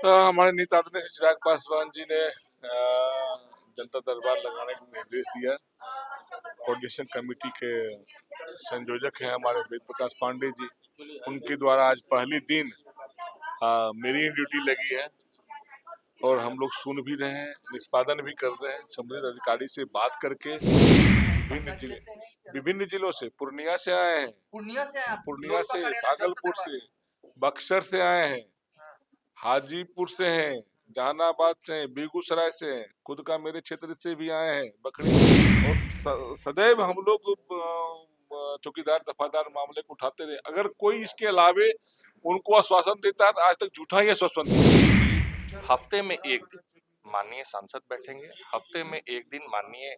हमारे नेता आदरणीय चिराग पासवान जी ने जनता दरबार लगाने का निर्देश दिया। कोऑर्डिनेशन कमेटी के संयोजक हैं हमारे वेद प्रकाश पांडे जी, उनके द्वारा आज पहली दिन मेरी ड्यूटी लगी है और हम लोग सुन भी रहे हैं, निष्पादन भी कर रहे हैं। संबंधित अधिकारी से बात करके विभिन्न जिलों से, पूर्णिया से आए हैं, पूर्णिया से, भागलपुर से, बक्सर से आए हैं, हाजीपुर से हैं, जहानाबाद से हैं, बेगूसराय से हैं, खुद का मेरे क्षेत्र से भी आए हैं, बखरी से। और सदैव हम लोग चौकीदार दफादार मामले को उठाते रहे। अगर कोई इसके अलावे उनको आश्वासन देता है तो आज तक झूठा ही आश्वासन दिया। हफ्ते में एक दिन माननीय सांसद बैठेंगे, हफ्ते में एक दिन माननीय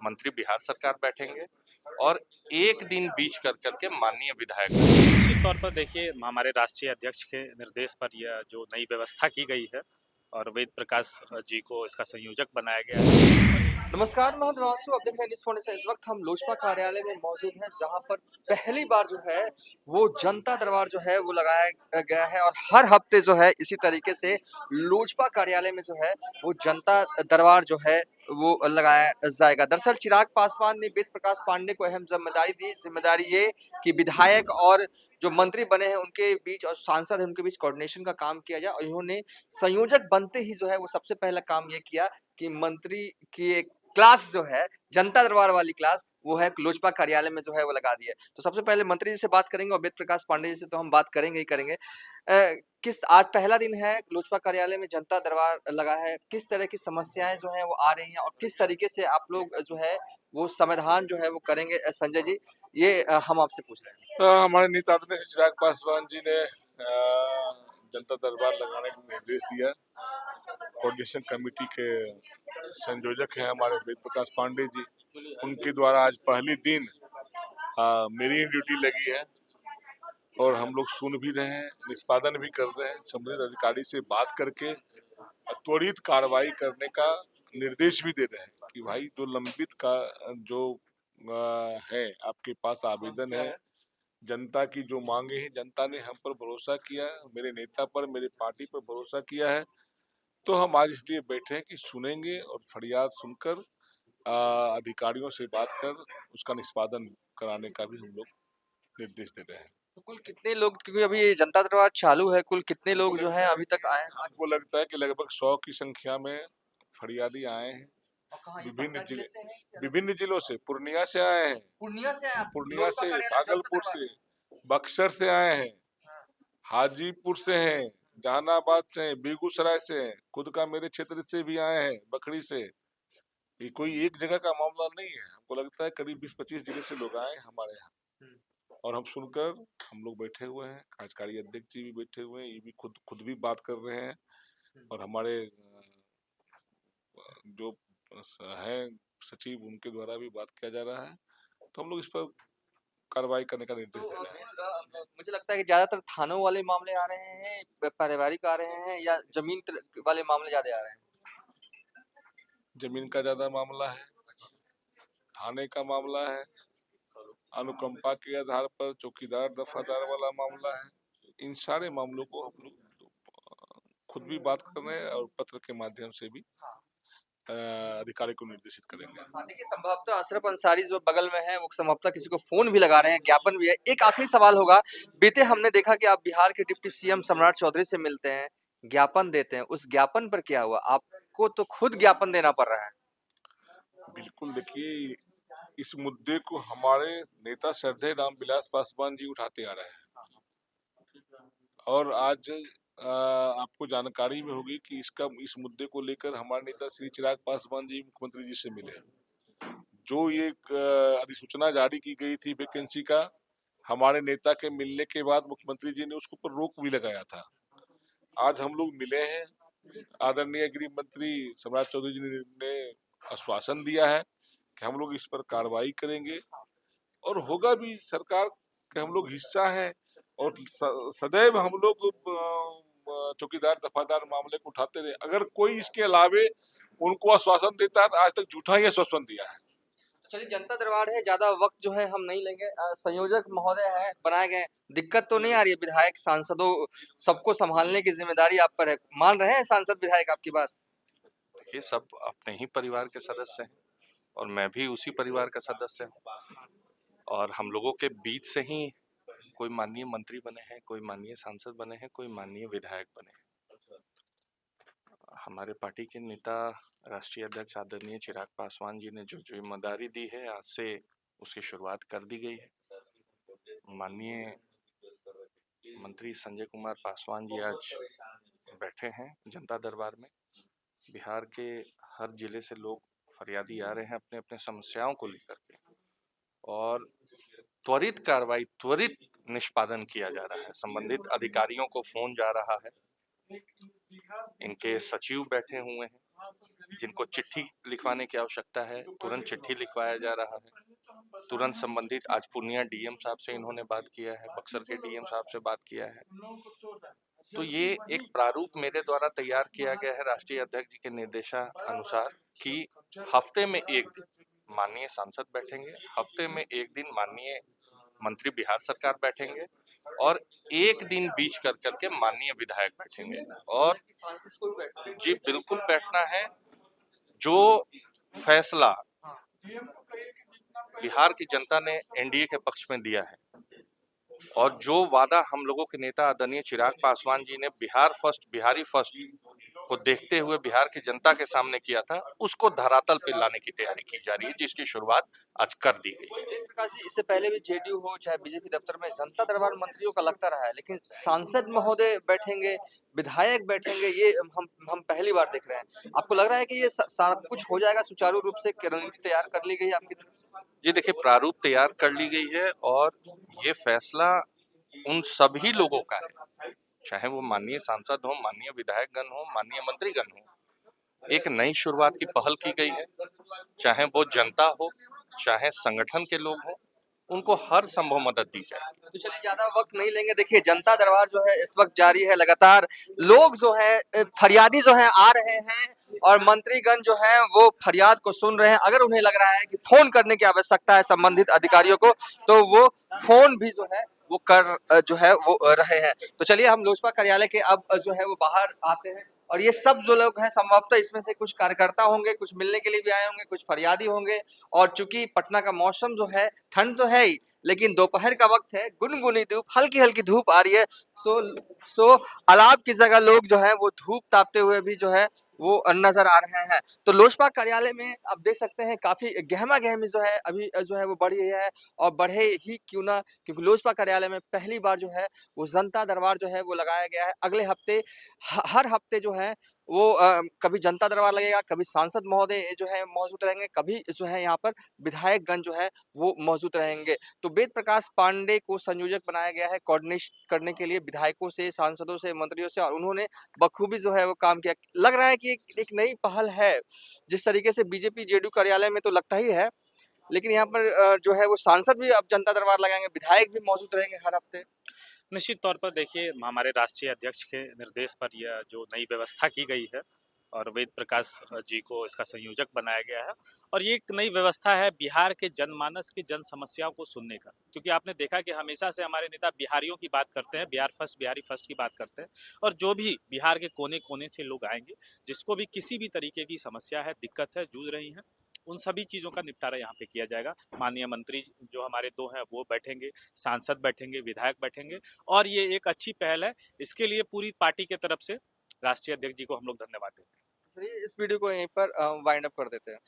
मंत्री बिहार सरकार बैठेंगे और एक दिन बीच कर करके माननीय विधायक। निश्चित तौर पर देखिए, हमारे राष्ट्रीय अध्यक्ष के निर्देश पर यह जो नई व्यवस्था की गई है और वेद प्रकाश जी को इसका संयोजक बनाया गया है। नमस्कार, मैं देवांशु। आप देख रहे हैं न्यूज़ फाउंडेशन। इस वक्त हम लोजपा कार्यालय में मौजूद हैं, जहां पर पहली बार जो है वो जनता दरबार जो है वो लगाया गया है और हर हफ्ते जो है इसी तरीके से लोजपा कार्यालय में जो है वो जनता दरबार जो है वो लगाया जाएगा। दरअसल चिराग पासवान ने वेद प्रकाश पांडे को अहम जिम्मेदारी दी। जिम्मेदारी ये कि विधायक और जो मंत्री बने हैं उनके बीच और सांसद हैं उनके बीच कोऑर्डिनेशन का काम किया जाए, और इन्होंने संयोजक बनते ही जो है वो सबसे पहला काम ये किया कि मंत्री की एक क्लास जो है जनता दरबार वाली क्लास वो है लोजपा कार्यालय में जो है वो लगा दी है। तो सबसे पहले मंत्री जी से बात करेंगे और वेद प्रकाश पांडे जी से तो हम बात करेंगे ही करेंगे। किस आज पहला दिन है लोजपा कार्यालय में जनता दरबार लगा है, किस तरह की समस्याएं जो है वो आ रही हैं और किस तरीके से आप लोग जो है वो समाधान जो है वो करेंगे? संजय जी, ये हम आपसे पूछ रहे हैं। हमारे नेता आदरणीय चिराग पासवान जी ने जनता दरबार लगाने का निर्देश दिया। कोऑर्डिनेशन कमेटी के संयोजक हैं हमारे वेद प्रकाश पांडे जी, उनके द्वारा आज पहली दिन मेरी ड्यूटी लगी है और हम लोग सुन भी रहे हैं, निष्पादन भी कर रहे हैं। संबंधित अधिकारी से बात करके त्वरित कार्रवाई करने का निर्देश भी दे रहे हैं कि भाई जो लंबित का जो है आपके पास आवेदन है, जनता की जो मांगे हैं, जनता ने हम पर भरोसा किया, मेरे नेता पर, मेरे पार्टी पर भरोसा किया है, तो हम आज इसलिए बैठे हैं कि सुनेंगे और फरियाद सुनकर अधिकारियों से बात कर उसका निष्पादन कराने का भी हम लोग निर्देश दे रहे हैं। तो कुल कितने लोग, क्योंकि अभी ये जनता दरबार चालू है, कुल कितने लोग जो है अभी तक आए हैं? हमको लगता है कि लगभग 100 की संख्या में फरियादी आए हैं। विभिन्न जिलों से, पूर्णिया से आए हैं, पूर्णिया से, भागलपुर से, बक्सर से आए हैं, हाजीपुर से हैं, जहानाबाद से हैं, बेगूसराय से हैं, खुद का मेरे क्षेत्र से भी आए हैं, बखरी से। ये कोई एक जगह का मामला नहीं है। हमको लगता है करीब 20-25 जिले से लोग आए हमारे यहाँ और हम सुनकर हम लोग बैठे हुए हैं। कार्यकारी अध्यक्ष जी भी बैठे हुए हैं, ये भी खुद भी बात कर रहे हैं और हमारे जो हैं सचिव उनके द्वारा भी बात किया जा रहा है। तो हम लोग इस पर कार्रवाई करने का निर्देश दे रहे हैं। मुझे लगता है कि ज्यादातर थानों वाले मामले आ रहे हैं, पारिवारिक आ रहे हैं, या जमीन वाले मामले ज्यादा आ रहे हैं? जमीन का ज्यादा मामला है, थाने का मामला है, अनुकंपा के आधार पर चौकीदार दफादार वाला मामला है। इन सारे मामलों को हम लोग खुद भी बात कर रहे हैं और पत्र के माध्यम से भी अधिकारी को निर्देशित करेंगे। देखिए, संभवतः अशरफ अंसारी जो बगल में है वो संभवतः किसी को फोन भी लगा रहे हैं, ज्ञापन भी है। एक आखिरी सवाल होगा, बीते हमने देखा कि आप बिहार के डिप्टी सीएम सम्राट चौधरी से मिलते हैं, ज्ञापन देते हैं, उस ज्ञापन पर क्या हुआ? आपको तो खुद ज्ञापन देना पड़ रहा है। बिल्कुल, देखिए इस मुद्दे को हमारे नेता श्रद्धेय रामविलास पासवान जी उठाते आ रहे हैं और आज आपको जानकारी में होगी कि इस मुद्दे को लेकर हमारे नेता श्री चिराग पासवान जी मुख्यमंत्री जी से मिले। जो ये अधिसूचना जारी की गई थी वैकेंसी का, हमारे नेता के मिलने के बाद मुख्यमंत्री जी ने उसके ऊपर रोक भी लगाया था। आज हम लोग मिले हैं, आदरणीय गृह मंत्री सम्राट चौधरी जी ने आश्वासन दिया है कि हम लोग इस पर कार्रवाई करेंगे और होगा भी। सरकार के हम लोग हिस्सा हैं और सदैव हम लोग चौकीदार दफादार मामले को उठाते रहे। अगर कोई इसके अलावे उनको आश्वासन देता है तो आज तक झूठा ही आश्वासन दिया है। चलिए जनता दरबार है, ज्यादा वक्त जो है हम नहीं लेंगे। संयोजक महोदय है बनाए गए, दिक्कत तो नहीं आ रही है? विधायक सांसदों सबको संभालने की जिम्मेदारी आप पर है, मान रहे हैं सांसद विधायक आपकी बात? देखिए, सब अपने ही परिवार के सदस्य हैं और मैं भी उसी परिवार का सदस्य हूँ और हम लोगों के बीच से ही कोई माननीय मंत्री बने हैं, कोई माननीय सांसद बने हैं, कोई माननीय विधायक बने हैं। हमारे पार्टी के नेता राष्ट्रीय अध्यक्ष आदरणीय चिराग पासवान जी ने जो जिम्मेदारी दी है, आज से उसकी शुरुआत कर दी गई है। माननीय मंत्री संजय कुमार पासवान जी आज बैठे हैं जनता दरबार में। बिहार के हर जिले से लोग फरियादी आ रहे हैं अपने अपने समस्याओं को लेकर के और त्वरित कार्रवाई, त्वरित निष्पादन किया जा रहा है। संबंधित अधिकारियों को फोन जा रहा है, इनके सचिव बैठे हुए हैं, जिनको चिट्ठी लिखवाने की आवश्यकता है तुरंत चिट्ठी लिखवाया जा रहा है। तुरंत संबंधित आज पूर्णिया डीएम साहब से इन्होंने बात किया है, बक्सर के डीएम साहब से बात किया है। तो ये एक प्रारूप मेरे द्वारा तैयार किया गया है राष्ट्रीय अध्यक्ष जी के निर्देशानुसार कि हफ्ते में एक दिन माननीय सांसद बैठेंगे, हफ्ते में एक दिन माननीय मंत्री बिहार सरकार बैठेंगे और एक दिन बीच कर करके माननीय विधायक बैठेंगे। और जी बिल्कुल बैठना है। जो फैसला बिहार की जनता ने एनडीए के पक्ष में दिया है और जो वादा हम लोगों के नेता आदरणीय चिराग पासवान जी ने बिहार फर्स्ट, बिहारी फर्स्ट को देखते हुए बिहार की जनता के सामने किया था, उसको धरातल पे लाने की तैयारी की जा रही है, जिसकी शुरुआत आज कर दी गई है। प्रकाश जी, इससे पहले भी जेडीयू हो चाहे बीजेपी दफ्तर में जनता दरबार मंत्रियों का लगता रहा है, लेकिन सांसद महोदय बैठेंगे, विधायक बैठेंगे, ये हम पहली बार देख रहे हैं। आपको लग रहा है कि ये सारा कुछ हो जाएगा सुचारू रूप से? रणनीति तैयार कर ली गई है आपकी तरफ? जी देखिए, प्रारूप तैयार कर ली गई है और ये फैसला उन सभी लोगों का है, चाहे वो माननीय सांसद हो, माननीय विधायकगण हो, माननीय मंत्रीगण हो। एक नई शुरुआत की पहल की गई है, चाहे वो जनता हो, चाहे संगठन के लोग हो, उनको हर संभव मदद दी जाए। तो चलिए ज्यादा वक्त नहीं लेंगे। देखिए जनता दरबार जो है इस वक्त जारी है, लगातार लोग जो है फरियादी जो है आ रहे हैं और मंत्रीगण जो है वो फरियाद को सुन रहे हैं। अगर उन्हें लग रहा है कि फोन करने की आवश्यकता है संबंधित अधिकारियों को, तो वो फोन भी जो है वो कर जो है वो रहे हैं। तो चलिए हम लोजपा कार्यालय के अब जो है वो बाहर आते हैं और ये सब जो लोग हैं संभवतः इसमें से कुछ कार्यकर्ता होंगे, कुछ मिलने के लिए भी आए होंगे, कुछ फरियादी होंगे। और चूंकि पटना का मौसम जो है ठंड तो है ही, लेकिन दोपहर का वक्त है, गुनगुनी धूप, हल्की हल्की धूप आ रही है। सो अलाव की जगह लोग जो है वो धूप तापते हुए भी जो है वो नजर आ रहे हैं। तो लोजपा कार्यालय में आप देख सकते हैं काफी गहमा गहमी जो है अभी जो है वो बढ़ी है और बढ़े ही क्यों ना, क्योंकि लोजपा कार्यालय में पहली बार जो है वो जनता दरबार जो है वो लगाया गया है। अगले हफ्ते हर हफ्ते जो है वो कभी जनता दरबार लगेगा, कभी सांसद महोदय जो है मौजूद रहेंगे, कभी जो है यहाँ पर विधायकगण जो है वो मौजूद रहेंगे। तो वेद प्रकाश पांडे को संयोजक बनाया गया है कोऑर्डिनेट करने के लिए विधायकों से, सांसदों से, मंत्रियों से, और उन्होंने बखूबी जो है वो काम किया। लग रहा है कि एक नई पहल है। जिस तरीके से बीजेपी जेडीयू कार्यालय में तो लगता ही है, लेकिन यहाँ पर जो है वो सांसद भी अब जनता दरबार लगाएंगे, विधायक भी मौजूद रहेंगे हर हफ्ते। निश्चित तौर पर देखिए हमारे राष्ट्रीय अध्यक्ष के निर्देश पर यह जो नई व्यवस्था की गई है और वेद प्रकाश जी को इसका संयोजक बनाया गया है और ये एक नई व्यवस्था है बिहार के जनमानस की जन समस्याओं को सुनने का। क्योंकि आपने देखा कि हमेशा से हमारे नेता बिहारियों की बात करते हैं, बिहार फर्स्ट, बिहारी फर्स्ट की बात करते हैं, और जो भी बिहार के कोने कोने से लोग आएंगे, जिसको भी किसी भी तरीके की समस्या है, दिक्कत है, जूझ रही हैं, उन सभी चीज़ों का निपटारा यहाँ पे किया जाएगा। माननीय मंत्री जो हमारे दो हैं वो बैठेंगे, सांसद बैठेंगे, विधायक बैठेंगे और ये एक अच्छी पहल है। इसके लिए पूरी पार्टी के तरफ से राष्ट्रीय अध्यक्ष जी को हम लोग धन्यवाद देते हैं। चलिए इस वीडियो को यहीं पर वाइंड अप कर देते हैं।